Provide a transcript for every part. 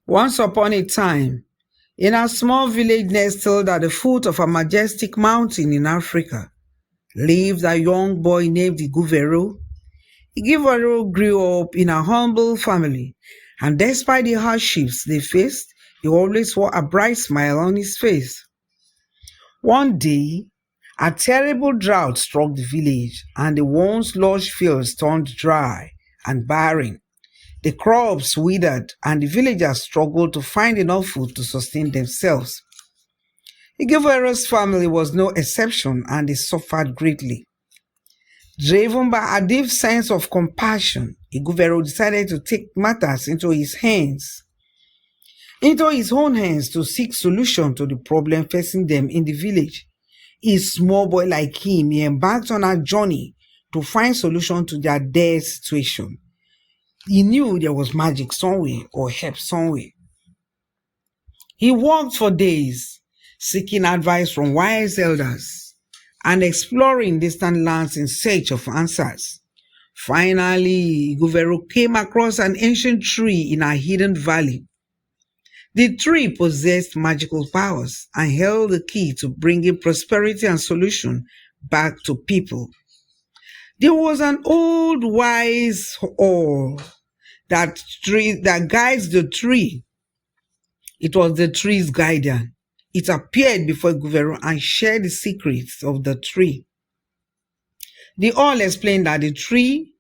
Once upon a time, in a small village nestled at the foot of a majestic mountain in Africa, lived a young boy named Iguvero. Iguvero grew up in a humble family, and despite the hardships they faced, he always wore a bright smile on his face. One day, a terrible drought struck the village, and the once lush fields turned dry and barren. The crops withered, and the villagers struggled to find enough food to sustain themselves. Iguvero's family was no exception, and they suffered greatly. Driven by a deep sense of compassion, Iguvero decided to take matters into his own hands to seek solution to the problem facing them in the village. A small boy like him, he embarked on a journey to find solution to their dire situation. He knew there was magic somewhere or help somewhere. He walked for days, seeking advice from wise elders and exploring distant lands in search of answers. Finally, Iguvero came across an ancient tree in a hidden valley. The tree possessed magical powers and held the key to bringing prosperity and solution back to people. There was an old wise owl that guides the tree. It was the tree's guardian. It appeared before Iguvero and shared the secrets of the tree. The owl explained that the tree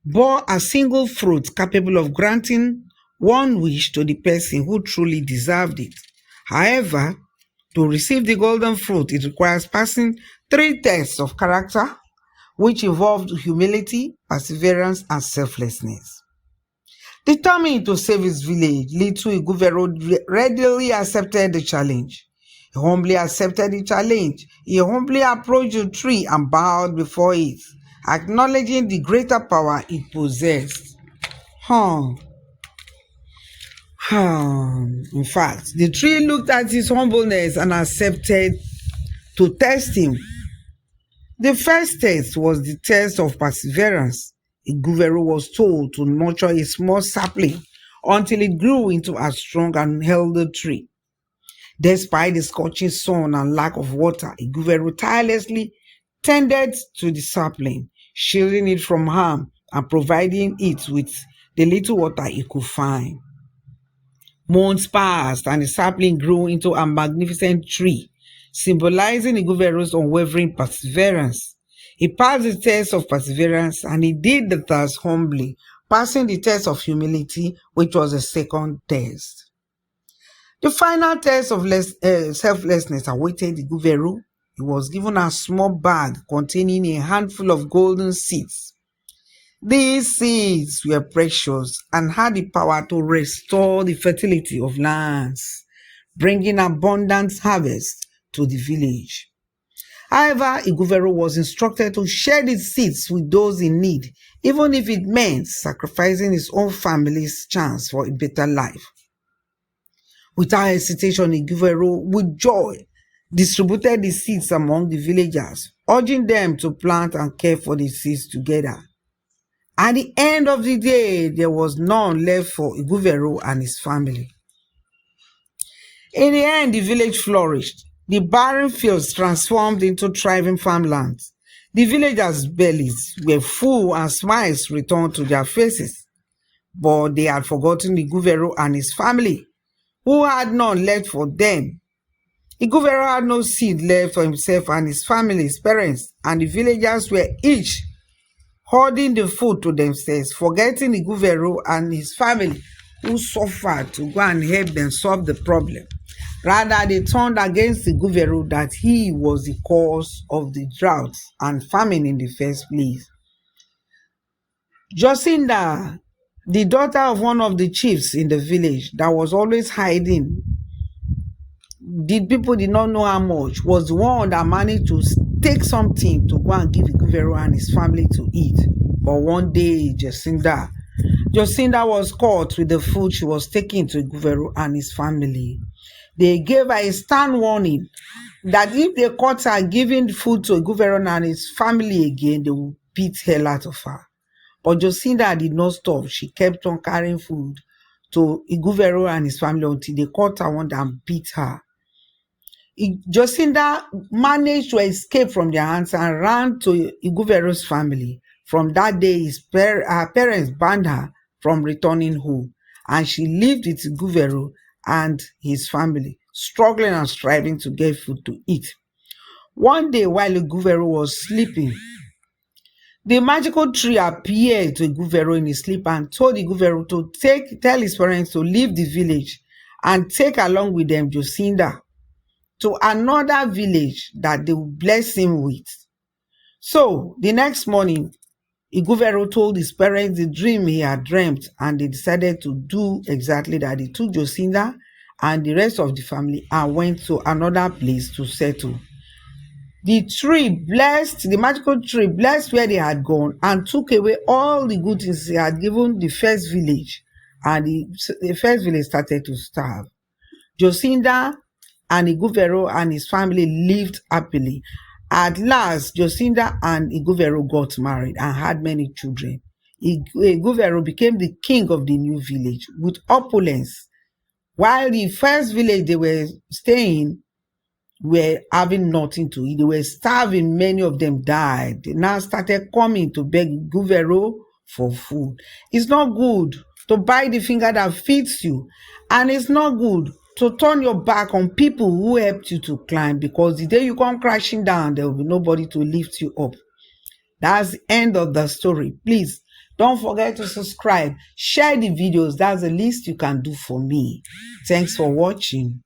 bore a single fruit capable of granting one wish to the person who truly deserved it. However, to receive the golden fruit, it requires passing 3 tests of character, which involved humility, perseverance, and selflessness. Determined to save his village, little Iguvero readily accepted the challenge. He humbly accepted the challenge. He humbly approached the tree and bowed before it, acknowledging the greater power it possessed. In fact, the tree looked at his humbleness and accepted to test him. The first test was the test of perseverance. Iguvero was told to nurture a small sapling until it grew into a strong and healthy tree. Despite the scorching sun and lack of water, Iguvero tirelessly tended to the sapling, shielding it from harm and providing it with the little water it could find. Months passed and the sapling grew into a magnificent tree, symbolizing Iguvero's unwavering perseverance. He passed the test of perseverance and he did the task humbly, passing the test of humility, which was the second test. The final test of selflessness awaited Iguvero. He was given a small bag containing a handful of golden seeds. These seeds were precious and had the power to restore the fertility of lands, bringing abundant harvest to the village. However, Iguvero was instructed to share the seeds with those in need, even if it meant sacrificing his own family's chance for a better life. Without hesitation, Iguvero, with joy, distributed the seeds among the villagers, urging them to plant and care for the seeds together. At the end of the day, there was none left for Iguvero and his family. In the end, the village flourished. The barren fields transformed into thriving farmlands. The villagers' bellies were full and smiles returned to their faces. But they had forgotten Iguvero and his family, who had none left for them. Iguvero had no seed left for himself and his family's parents, and the villagers were each hoarding the food to themselves, forgetting Iguvero and his family who suffered to go and help them solve the problem. Rather, they turned against Iguvero that he was the cause of the drought and famine in the first place. Josinda, the daughter of one of the chiefs in the village that was always hiding, people did not know how much, was the one that managed to take something to go and give Iguvero and his family to eat. But one day, Josinda was caught with the food she was taking to Iguvero and his family. They gave her a stern warning that if they caught her giving food to Iguvero and his family again, they would beat hell out of her. But Josinda did not stop. She kept on carrying food to Iguvero and his family until they caught her one day and beat her. Josinda managed to escape from their hands and ran to Iguvero's family. From that day, her parents banned her from returning home, and she lived with Iguvero and his family, struggling and striving to get food to eat. One day, while Iguvero was sleeping, the magical tree appeared to Iguvero in his sleep and told Iguvero to tell his parents to leave the village and take along with them Josinda to another village that they would bless him with. So the next morning, Iguvero told his parents the dream he had dreamt, and they decided to do exactly that. They took Josinda and the rest of the family and went to another place to settle. The magical tree blessed where they had gone and took away all the good things he had given the first village, and the first village started to starve. Josinda and Iguvero and his family lived happily. At last, Josinda and Iguvero got married and had many children. Iguvero became the king of the new village with opulence, while the first village they were staying were having nothing to eat. They were starving. Many of them died. They now started coming to beg Iguvero for food. It's not good to bite the finger that feeds you, and it's not good to turn your back on people who helped you to climb, because the day you come crashing down, there will be nobody to lift you up. That's the end of the story. Please don't forget to subscribe, share the videos. That's the least you can do for me. Thanks for watching.